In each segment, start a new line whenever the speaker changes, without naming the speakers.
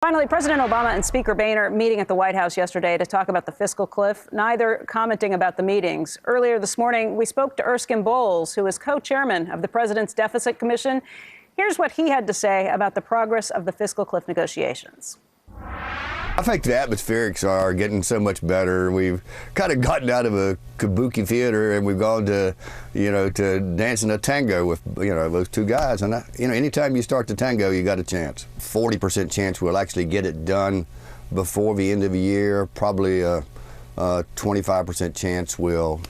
Finally, President Obama and Speaker Boehner meeting at the White House yesterday to talk about the fiscal cliff, neither commenting about the meetings. Earlier this morning, we spoke to Erskine Bowles, who is co-chairman of the President's Deficit Commission. Here's what he had to say about the progress of the fiscal cliff negotiations.
I think the atmospherics are getting so much better. We've kind of gotten out of a kabuki theater and we've gone to, to dancing a tango with, those two guys. And, anytime you start the tango, you got a chance. 40% chance we'll actually get it done before the end of the year. Probably a 25% chance we'll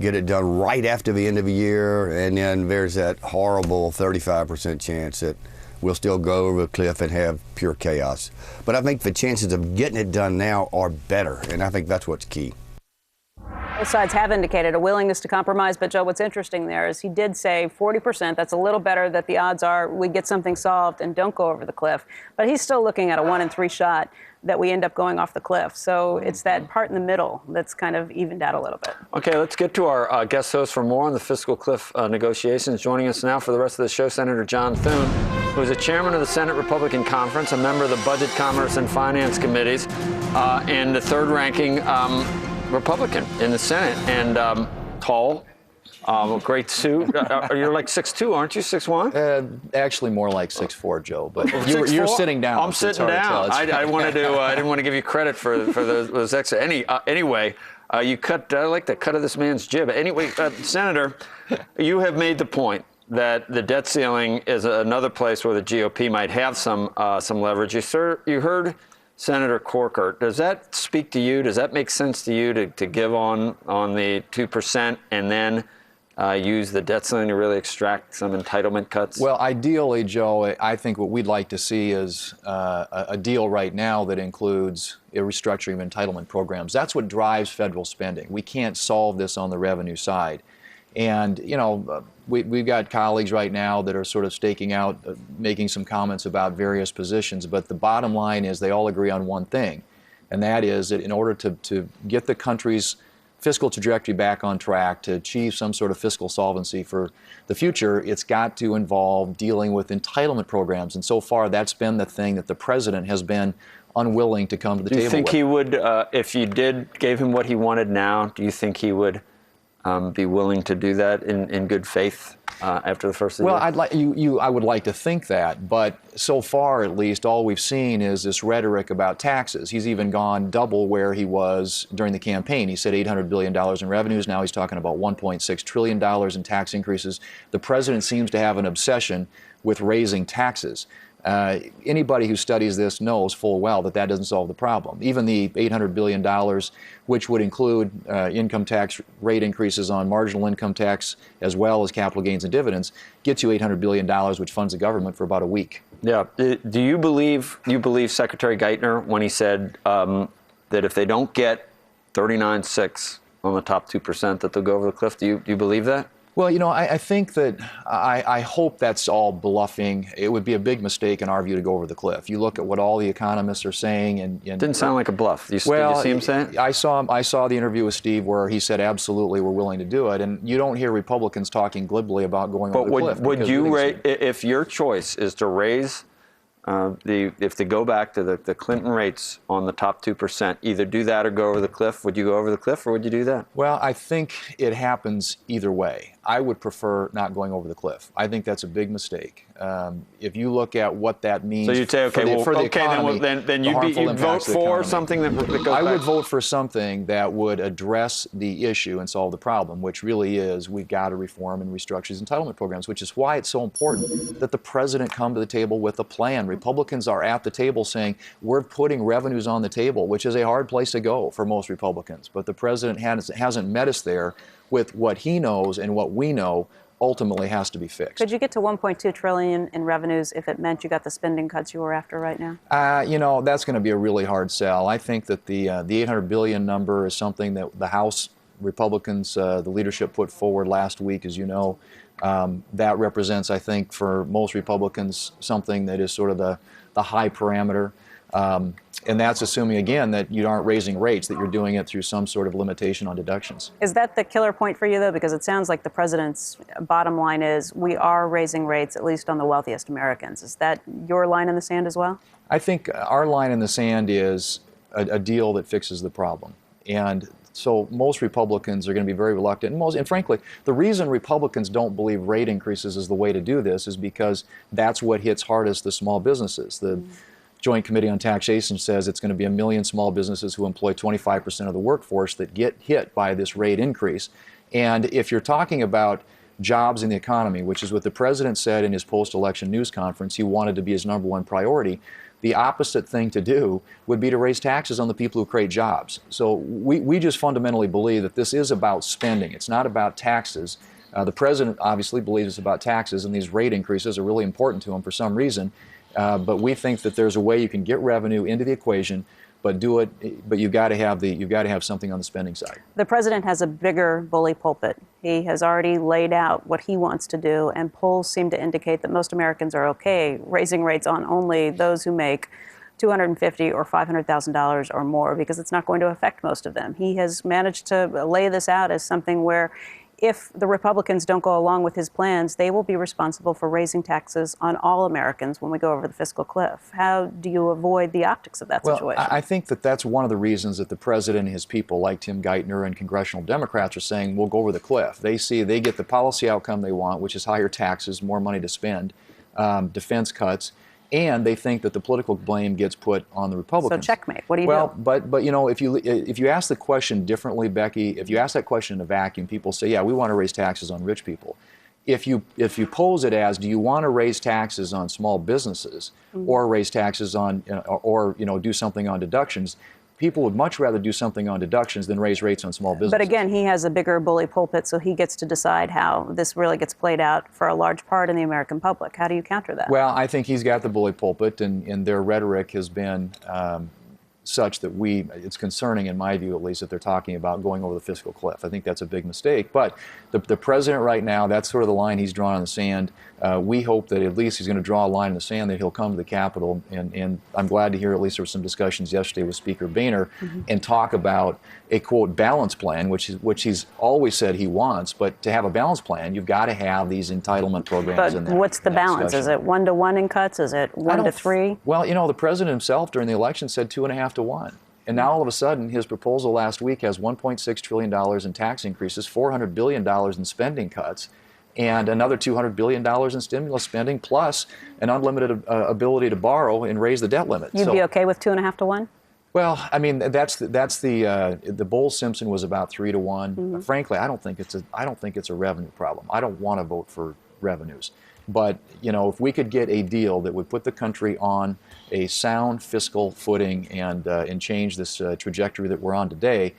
get it done right after the end of the year. And then there's that horrible 35% chance that we'll still go over the cliff and have pure chaos. But I think the chances of getting it done now are better, and I think that's what's key.
Both sides have indicated a willingness to compromise, but Joe, what's interesting there is he did say 40%. That's a little better that the odds are we get something solved and don't go over the cliff. But he's still looking at a 1 in 3 shot that we end up going off the cliff. So it's that part in the middle that's kind of evened out a little bit.
Okay, let's get to our guest host for more on the fiscal cliff negotiations. Joining us now for the rest of the show, Senator John Thune, who is a chairman of the Senate Republican Conference, a member of the Budget, Commerce, and Finance Committees, and the third-ranking Republican in the Senate, and tall. Great suit. You're like 6'2", aren't you? 6'1"?
Actually, more like 6'4", Joe. But
you're
sitting down.
I'm sitting down. I wanted to. I didn't want to give you credit for those extra. Anyway, you cut. I like the cut of this man's jib. Anyway, Senator, you have made the point that the debt ceiling is another place where the GOP might have some leverage. You heard Senator Corker. Does that speak to you? Does that make sense to you to give on the 2% and then use the debt ceiling to really extract some entitlement cuts?
Well, ideally, Joe, I think what we'd like to see is a deal right now that includes a restructuring of entitlement programs. That's what drives federal spending. We can't solve this on the revenue side. And, we've got colleagues right now that are sort of staking out, making some comments about various positions. But the bottom line is they all agree on one thing, and that is that in order to get the country's fiscal trajectory back on track, to achieve some sort of fiscal solvency for the future, it's got to involve dealing with entitlement programs. And so far, that's been the thing that the president has been unwilling to come to the table with.
Do you think he would, if you gave him what he wanted now, do you think he would be willing to do that in good faith after the first of the year?
Well, I would like to think that, but so far at least all we've seen is this rhetoric about taxes. He's even gone double where he was during the campaign. He said $800 billion in revenues. Now he's talking about $1.6 trillion in tax increases. The president seems to have an obsession with raising taxes. Anybody who studies this knows full well that that doesn't solve the problem. Even the $800 billion, which would include income tax rate increases on marginal income tax as well as capital gains and dividends, gets you $800 billion, which funds the government for about a week.
Yeah. Do you believe Secretary Geithner when he said that if they don't get 39.6 on the top 2%, that they'll go over the cliff? Do you believe that?
Well, I think that I hope that's all bluffing. It would be a big mistake in our view to go over the cliff. You look at what all the economists are saying, and
didn't sound like a bluff. Did you see him say it?
I saw the interview with Steve where he said absolutely we're willing to do it, and you don't hear Republicans talking glibly about going over the cliff.
But would you raise, if your choice is to raise if they go back to the Clinton rates on the top 2%, either do that or go over the cliff, would you go over the cliff or would you do that?
Well, I think it happens either way. I would prefer not going over the cliff. I think that's a big mistake. If you look at what that means,
so you'd say,
for the economy,
then you'd vote for something that goes back.
I would vote for something that would address the issue and solve the problem, which really is we've got to reform and restructure these entitlement programs, which is why it's so important that the president come to the table with a plan. Republicans are at the table saying we're putting revenues on the table, which is a hard place to go for most Republicans. But the president hasn't met us there with what he knows and what we know ultimately has to be fixed.
Could you get to $1.2 trillion in revenues if it meant you got the spending cuts you were after right now?
That's going to be a really hard sell. I think that the $800 billion number is something that the House Republicans, the leadership put forward last week, as you know. That represents, I think, for most Republicans, something that is sort of the high parameter. And that's assuming, again, that you aren't raising rates, that you're doing it through some sort of limitation on deductions.
Is that the killer point for you, though? Because it sounds like the president's bottom line is we are raising rates, at least on the wealthiest Americans. Is that your line in the sand as well?
I think our line in the sand is a deal that fixes the problem. And so most Republicans are going to be very reluctant. And frankly, the reason Republicans don't believe rate increases is the way to do this is because that's what hits hardest the small businesses. The Joint Committee on Taxation says it's going to be 1 million small businesses who employ 25% of the workforce that get hit by this rate increase. And if you're talking about jobs in the economy, which is what the president said in his post-election news conference he wanted to be his #1 priority, the opposite thing to do would be to raise taxes on the people who create jobs. So we just fundamentally believe that this is about spending. It's not about taxes. The president obviously believes it's about taxes, and these rate increases are really important to him for some reason. But we think that there's a way you can get revenue into the equation, but you've got to have something on the spending side.
The president has a bigger bully pulpit. He has already laid out what he wants to do, and polls seem to indicate that most Americans are okay raising rates on only those who make $250,000 or $500,000 or more, because it's not going to affect most of them. He has managed to lay this out as something where if the Republicans don't go along with his plans, they will be responsible for raising taxes on all Americans when we go over the fiscal cliff. How do you avoid the optics of that situation?
I think that that's one of the reasons that the president and his people, like Tim Geithner and congressional Democrats, are saying we'll go over the cliff. They see they get the policy outcome they want, which is higher taxes, more money to spend, defense cuts, and they think that the political blame gets put on the Republicans.
So checkmate. What do you do?
Well, but you know, if you ask the question differently, Becky, if you ask that question in a vacuum, people say, yeah, we want to raise taxes on rich people. If you pose it as, do you want to raise taxes on small businesses, or raise taxes on, or do something on deductions? People would much rather do something on deductions than raise rates on small businesses.
But again, he has a bigger bully pulpit, so he gets to decide how this really gets played out for a large part in the American public. How do you counter that?
Well, I think he's got the bully pulpit, and their rhetoric has been such that it's concerning, in my view at least, that they're talking about going over the fiscal cliff. I think that's a big mistake. But the president right now, that's sort of the line he's drawn in the sand. We hope that at least he's going to draw a line in the sand, that he'll come to the Capitol. And I'm glad to hear at least there were some discussions yesterday with Speaker Boehner and talk about a, quote, balance plan, which he's always said he wants. But to have a balance plan, you've got to have these entitlement programs in there.
But what's the balance? Is it 1-to-1 in cuts? Is it 1-to-3?
Well, the president himself during the election said 2.5-to-1. And now all of a sudden, his proposal last week has $1.6 trillion in tax increases, $400 billion in spending cuts, and another $200 billion in stimulus spending, plus an unlimited ability to borrow and raise the debt limit.
You'd be okay with 2.5-to-1?
Well, I mean, the Bowles-Simpson was about 3-to-1. Frankly, I don't think it's a revenue problem. I don't want to vote for revenues. But, if we could get a deal that would put the country on a sound fiscal footing and change this trajectory that we're on today,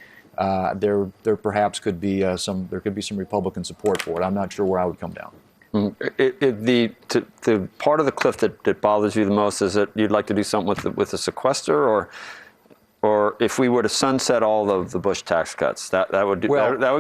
there perhaps could be some Republican support for it. I'm not sure where I would come down.
The part of the cliff that bothers you the most is that you'd like to do something with the sequester, or if we were to sunset all of the Bush tax cuts, that would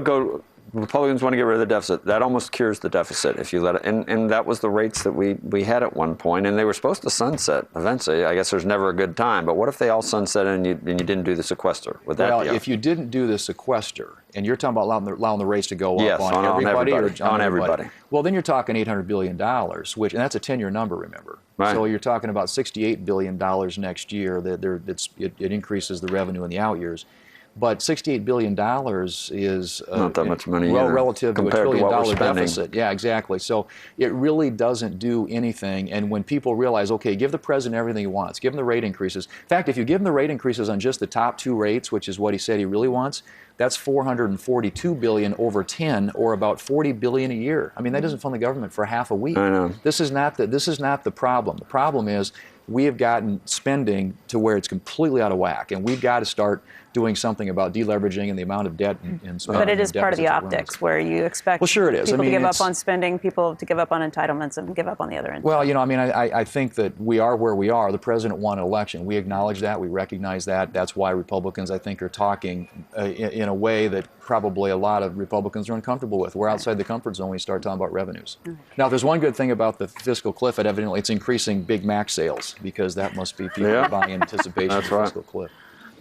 go. Republicans want to get rid of the deficit. That almost cures the deficit if you let it. And that was the rates that we had at one point, and they were supposed to sunset eventually. I guess there's never a good time. But what if they all sunset and you didn't do the sequester? Would that be
if you didn't do the sequester, and you're talking about allowing the rates to go up
on
everybody,
on everybody.
Well, then you're talking $800 billion, and that's a 10-year number, remember.
Right.
So you're talking about $68 billion next year. It increases the revenue in the out years. But $68 billion is
not that much money
relative to a $1 trillion
spending.
deficit. Yeah, exactly. So it really doesn't do anything. And when people realize, okay, give the president everything he wants, give him the rate increases. In fact, if you give him the rate increases on just the top 2 rates, which is what he said he really wants, that's $442 billion over 10, or about $40 billion a year. I mean, that doesn't fund the government for half a week.
I know.
This is not the problem. The problem is we have gotten spending to where it's completely out of whack, and we've got to start doing something about deleveraging and the amount of debt and spending.
But it is part of the optics where you expect
sure it is.
people to give up on spending, people to give up on entitlements, and give up on the other end.
Well, I think that we are where we are. The president won an election. We acknowledge that. We recognize that. That's why Republicans, I think, are talking in a way that probably a lot of Republicans are uncomfortable with. We're outside the comfort zone when we start talking about revenues. Now, if there's one good thing about the fiscal cliff, evidently it's increasing Big Mac sales. risk because that must be people
Yeah.
buying anticipation of
That's
the
right.
fiscal cliff.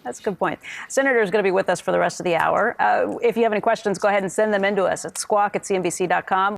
That's a good point. Senator is going to be with us for the rest of the hour. If you have any questions, go ahead and send them in to us at squawk@cnbc.com.